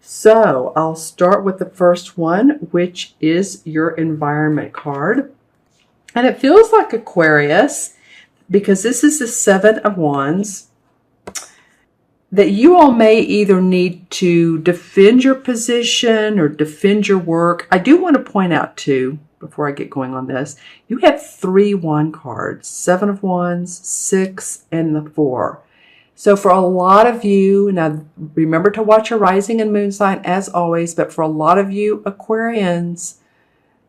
So I'll start with the first one, which is your environment card. And it feels like Aquarius, because this is the Seven of Wands, that you all may either need to defend your position or defend your work. I do want to point out too, before I get going on this, you have 3 wand cards, 7 of Wands, 6, and the 4. So for a lot of you, now remember to watch your rising and moon sign as always, but for a lot of you Aquarians,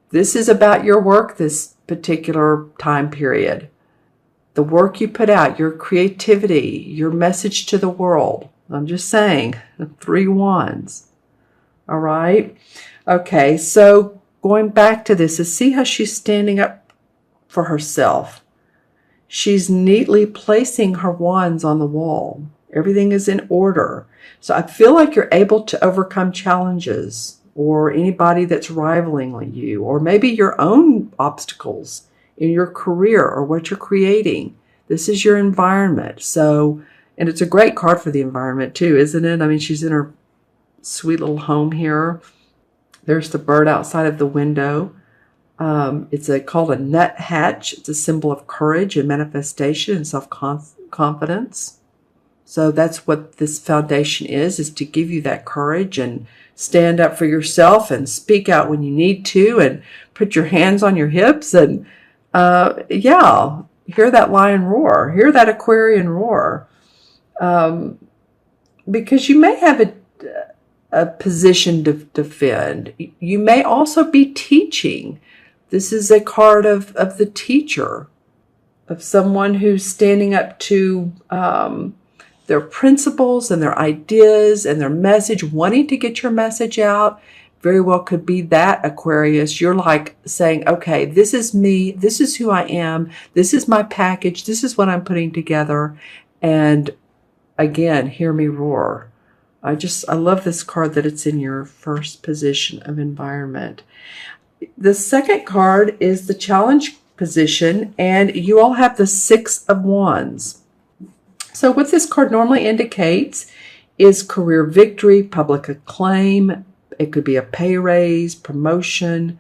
this is about your work this particular time period. The work you put out, your creativity, your message to the world. I'm just saying, 3 wands. All right. Okay, so going back to this, see how she's standing up for herself. She's neatly placing her wands on the wall. Everything is in order. So I feel like you're able to overcome challenges or anybody that's rivaling you, or maybe your own obstacles in your career or what you're creating. This is your environment. So, and it's a great card for the environment too, isn't it? I mean, she's in her sweet little home here. There's the bird outside of the window. It's called a nuthatch. It's a symbol of courage and manifestation and self-confidence. So that's what this foundation is to give you that courage and stand up for yourself and speak out when you need to and put your hands on your hips and, yeah, hear that lion roar, hear that Aquarian roar. Because you may have a position to defend. You may also be teaching. This is a card of the teacher, of someone who's standing up to their principles and their ideas and their message, wanting to get your message out. Very well could be that, Aquarius. You're like saying, okay, this is me. This is who I am. This is my package. This is what I'm putting together. And again, hear me roar. I love this card that it's in your first position of environment. The second card is the challenge position, and you all have the 6 of Wands. So what this card normally indicates is career victory, public acclaim. It could be a pay raise, promotion,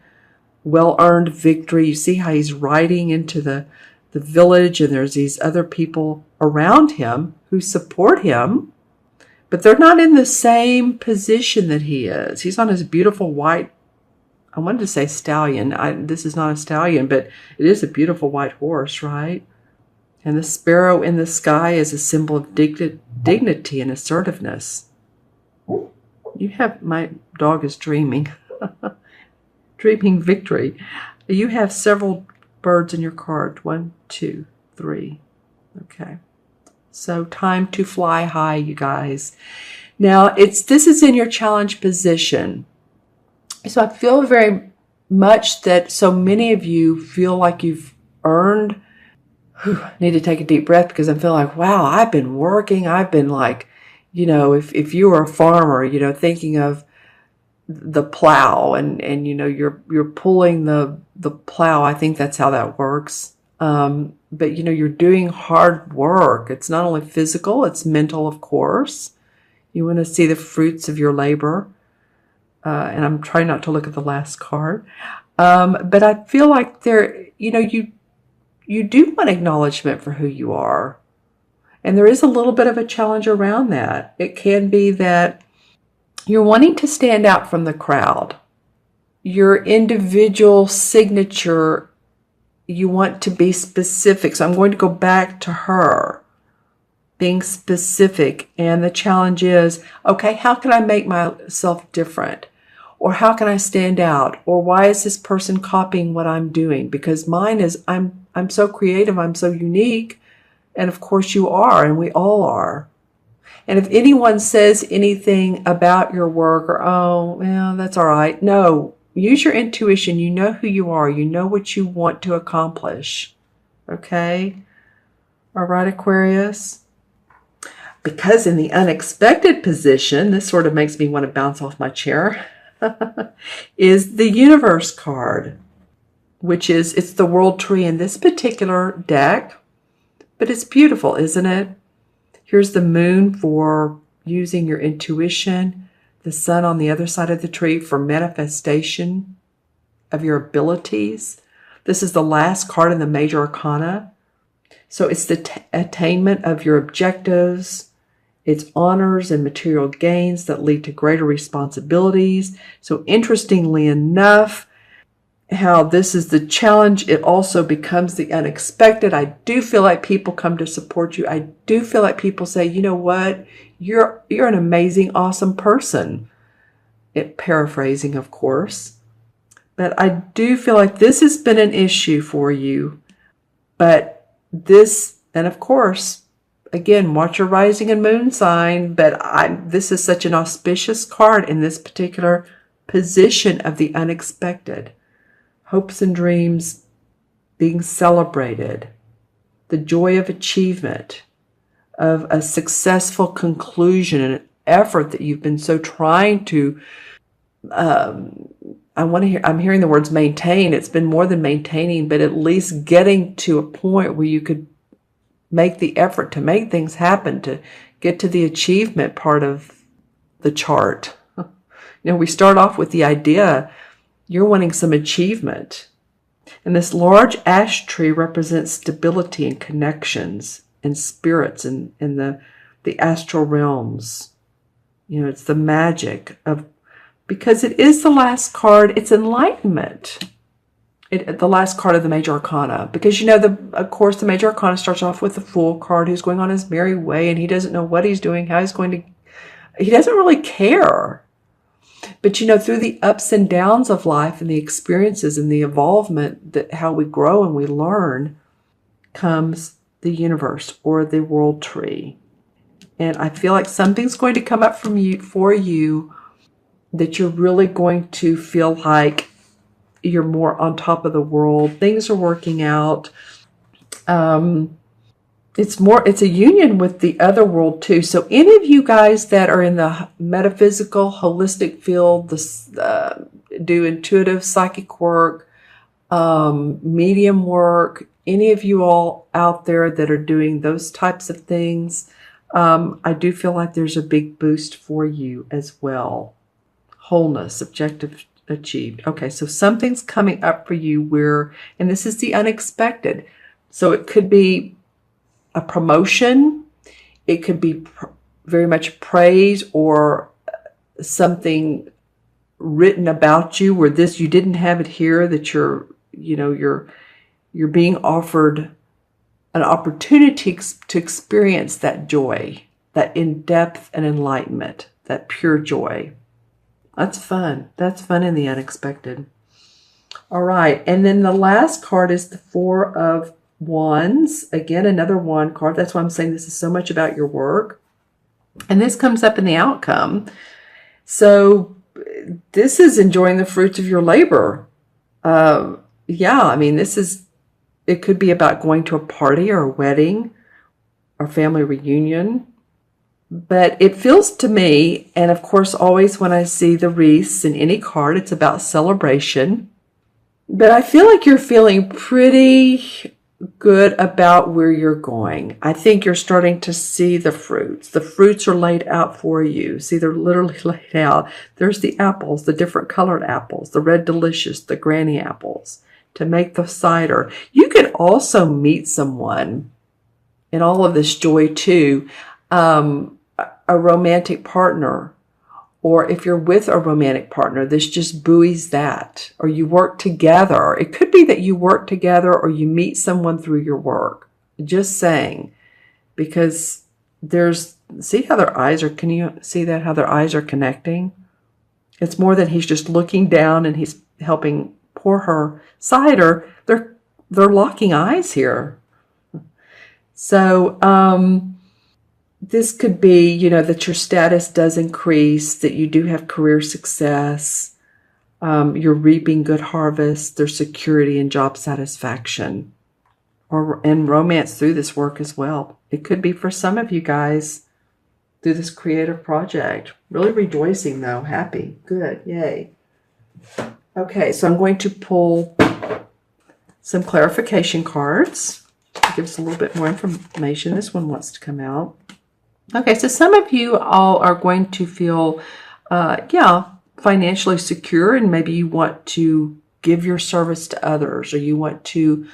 well-earned victory. You see how he's riding into the village, and there's these other people around him who support him, but they're not in the same position that he is. He's on his beautiful white, I wanted to say stallion. This is not a stallion, but it is a beautiful white horse, right? And the sparrow in the sky is a symbol of dignity and assertiveness. My dog is dreaming. Dreaming victory. You have several birds in your card. 1, 2, 3. Okay. So time to fly high, you guys. Now, this is in your challenge position. So I feel very much that so many of you feel like you've earned, need to take a deep breath because I feel like, wow, I've been working. I've been like, if you were a farmer, thinking of the plow and you're pulling the plow. I think that's how that works. But you're doing hard work. It's not only physical, it's mental, of course. You want to see the fruits of your labor. And I'm trying not to look at the last card. But I feel like you do want acknowledgement for who you are. And there is a little bit of a challenge around that. It can be that you're wanting to stand out from the crowd. Your individual signature, you want to be specific. So I'm going to go back to her being specific. And the challenge is, okay, how can I make myself different? Or how can I stand out? Or why is this person copying what I'm doing? Because mine is, I'm so creative, I'm so unique. And of course you are, and we all are. And if anyone says anything about your work or, oh, well, that's all right. No, use your intuition. You know who you are. You know what you want to accomplish. Okay? All right, Aquarius? Because in the unexpected position, this sort of makes me want to bounce off my chair, is the universe card, which it's the world tree in this particular deck. But it's beautiful, isn't it? Here's the moon for using your intuition, the sun on the other side of the tree for manifestation of your abilities. This is the last card in the major arcana. So it's the attainment of your objectives. It's honors and material gains that lead to greater responsibilities. So interestingly enough, how this is the challenge, it also becomes the unexpected. I do feel like people come to support you. I do feel like people say, you know what, you're an amazing, awesome person. Paraphrasing, of course. But I do feel like this has been an issue for you. But this, and of course, again, watch your rising and moon sign. But this is such an auspicious card in this particular position of the unexpected. Hopes and dreams being celebrated, the joy of achievement, of a successful conclusion, an effort that you've been so trying to, I'm hearing the words maintain. It's been more than maintaining, but at least getting to a point where you could make the effort to make things happen, to get to the achievement part of the chart. We start off with the idea you're wanting some achievement. And this large ash tree represents stability and connections and spirits in the astral realms. It's the magic of, because it is the last card, it's enlightenment. The last card of the major arcana. Because, of course, the major arcana starts off with the Fool card who's going on his merry way and he doesn't know what he's doing, how he's going to, he doesn't really care. But, through the ups and downs of life and the experiences and the involvement, that how we grow and we learn, comes the universe or the world tree. And I feel like something's going to come up for you that you're really going to feel like you're more on top of the world. Things are working out. It's a union with the other world too. So any of you guys that are in the metaphysical, holistic field, do intuitive psychic work, medium work, any of you all out there that are doing those types of things, I do feel like there's a big boost for you as well. Wholeness, objective achieved. Okay, so something's coming up for you and this is the unexpected. So it could be a promotion, it could be very much praise or something written about you where you didn't have it here, that you're being offered an opportunity to experience that joy, that in-depth and enlightenment, that pure joy. That's fun. That's fun in the unexpected. All right, and then the last card is the Four of Wands. Again, another wand card. That's why I'm saying this is so much about your work. And this comes up in the outcome. So this is enjoying the fruits of your labor. It could be about going to a party or a wedding or family reunion. But it feels to me, and of course always when I see the wreaths in any card, it's about celebration. But I feel like you're feeling pretty good about where you're going. I think you're starting to see the fruits. The fruits are laid out for you. See, they're literally laid out. There's the apples, the different colored apples, the red delicious, the granny apples to make the cider. You could also meet someone in all of this joy too, a romantic partner. Or if you're with a romantic partner, this just buoys that. Or you work together. It could be that you work together or you meet someone through your work. Just saying. Because see how their eyes are, can you see that? How their eyes are connecting? It's more than he's just looking down and he's helping pour her cider. They're locking eyes here. So, this could be, that your status does increase, that you do have career success, you're reaping good harvest, there's security and job satisfaction, and romance through this work as well. It could be for some of you guys through this creative project. Really rejoicing though, happy, good, yay. Okay, so I'm going to pull some clarification cards to give us a little bit more information. This one wants to come out. Okay, so some of you all are going to feel Yeah, financially secure, and maybe you want to give your service to others, or you want to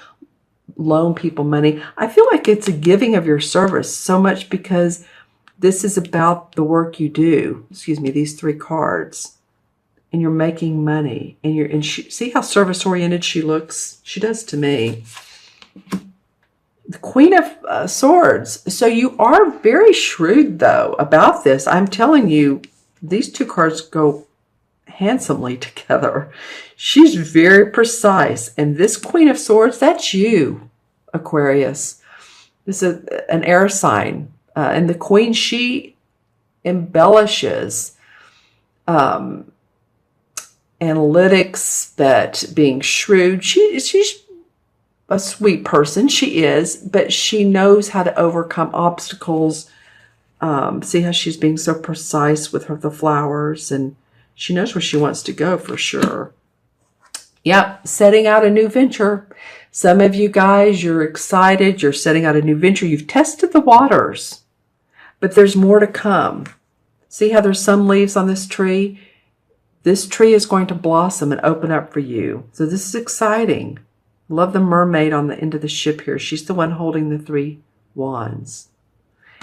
loan people money. I feel like it's a giving of your service so much because this is about the work you do. Excuse me, these 3 cards. And you're making money. And see how service oriented she looks? She does to me. The Queen of Swords. So you are very shrewd, though, about this. I'm telling you, these 2 cards go handsomely together. She's very precise. And this Queen of Swords, that's you, Aquarius. This is an air sign. And the Queen, she embellishes analytics, that being shrewd. She's a sweet person. She is, but she knows how to overcome obstacles. See how she's being so precise with the flowers, and she knows where she wants to go for sure. Yep, setting out a new venture. Some of you guys, you're excited. You're setting out a new venture. You've tested the waters, but there's more to come. See how there's some leaves on this tree? This tree is going to blossom and open up for you. So this is exciting. Love the mermaid on the end of the ship here. She's the one holding the 3 wands.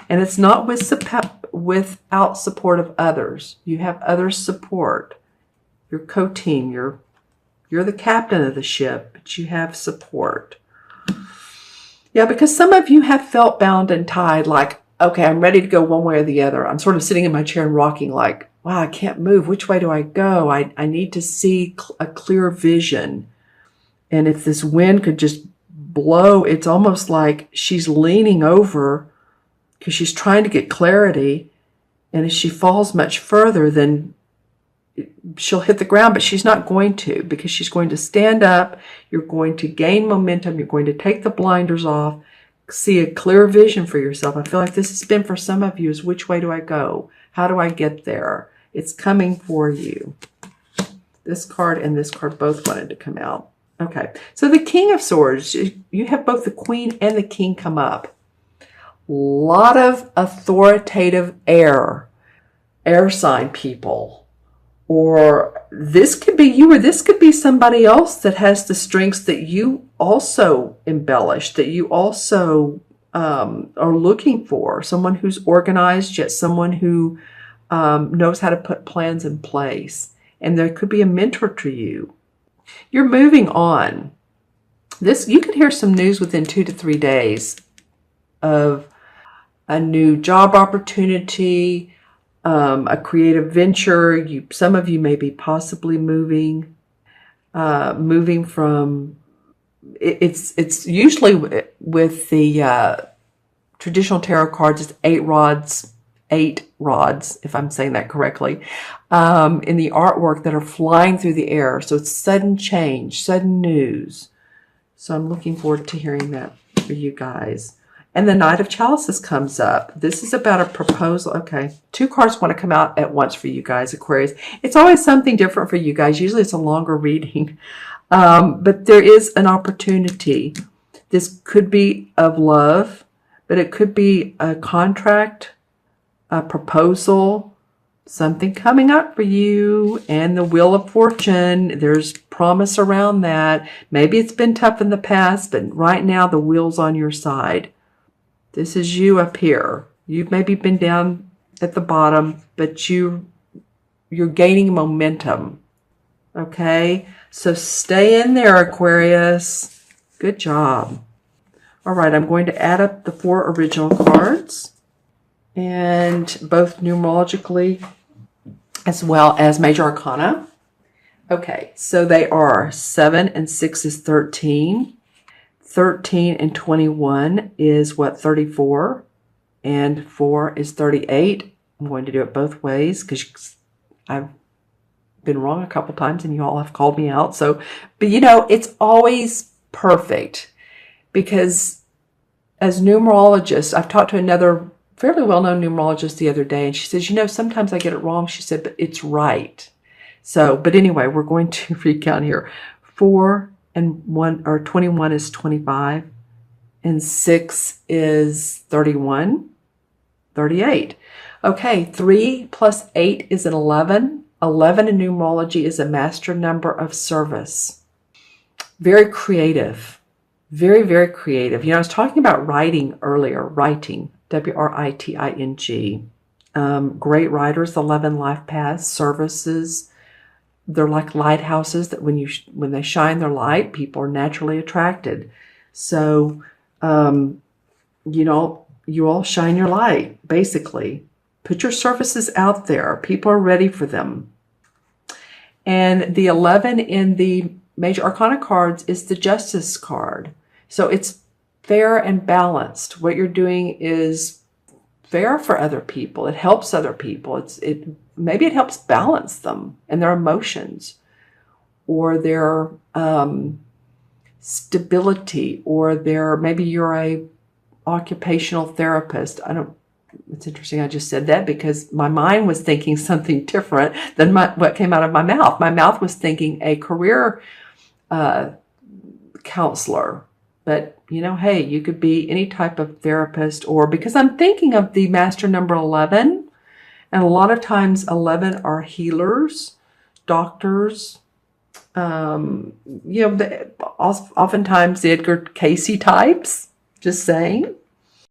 And it's not without support of others. You have others' support. Your co-team, you're the captain of the ship, but you have support. Yeah, because some of you have felt bound and tied, like, okay, I'm ready to go one way or the other. I'm sort of sitting in my chair and rocking like, wow, I can't move. Which way do I go? I need to see a clear vision. And if this wind could just blow, it's almost like she's leaning over because she's trying to get clarity. And if she falls much further, then she'll hit the ground, but she's not going to, because she's going to stand up. You're going to gain momentum. You're going to take the blinders off, see a clear vision for yourself. I feel like this has been for some of you is, which way do I go? How do I get there? It's coming for you. This card and this card both wanted to come out. Okay, so the King of Swords, you have both the Queen and the King come up. Lot of authoritative air sign people. Or this could be you, or this could be somebody else that has the strengths that you also embellish, that you also are looking for. Someone who's organized, yet someone who knows how to put plans in place. And there could be a mentor to you. You're moving on. You could hear some news within 2 to 3 days of a new job opportunity, a creative venture. Some of you may be possibly moving from. It's usually with the traditional tarot cards. It's 8 rods, if I'm saying that correctly, in the artwork that are flying through the air. So it's sudden change, sudden news. So I'm looking forward to hearing that for you guys. And the Knight of Chalices comes up. This is about a proposal. Okay, 2 cards want to come out at once for you guys, Aquarius. It's always something different for you guys. Usually it's a longer reading. But there is an opportunity. This could be of love, but it could be a contract, a proposal, something coming up for you, and the Wheel of Fortune. There's promise around that. Maybe it's been tough in the past, but right now the wheel's on your side. This is you up here. You've maybe been down at the bottom, but you're gaining momentum. Okay? So stay in there, Aquarius. Good job. All right, I'm going to add up the 4 original cards, and both numerologically as well as major arcana. Okay, so they are 7 and 6 is 13. 13 and 21 is what, 34, and 4 is 38. I'm going to do it both ways because I've been wrong a couple times and you all have called me out. So, but you know, it's always perfect because as numerologists, I've talked to another fairly well-known numerologist the other day, and she says, you know, sometimes I get it wrong. She said, but it's right. So, but anyway, we're going to recount here. 4 and 1, or 21 is 25, and 6 is 31, 38. Okay, 3 plus 8 is an 11. 11 in numerology is a master number of service. Very creative. Very, very creative. You know, I was talking about writing earlier. Writing. W-R-I-T-I-N-G. Great writers, 11 life paths, services. They're like lighthouses that when they shine their light, people are naturally attracted. So, you know, you all shine your light, basically. Put your services out there. People are ready for them. And the 11 in the Major Arcana cards is the Justice card. So it's fair and balanced. What you're doing is fair for other people. It helps other people. Maybe it helps balance them and their emotions or their stability, or maybe you're a occupational therapist. It's interesting I just said that because my mind was thinking something different than what came out of my mouth. My mouth was thinking a career counselor. But, you know, hey, you could be any type of therapist, or because I'm thinking of the master number 11, and a lot of times 11 are healers, doctors, you know, oftentimes the Edgar Casey types, just saying.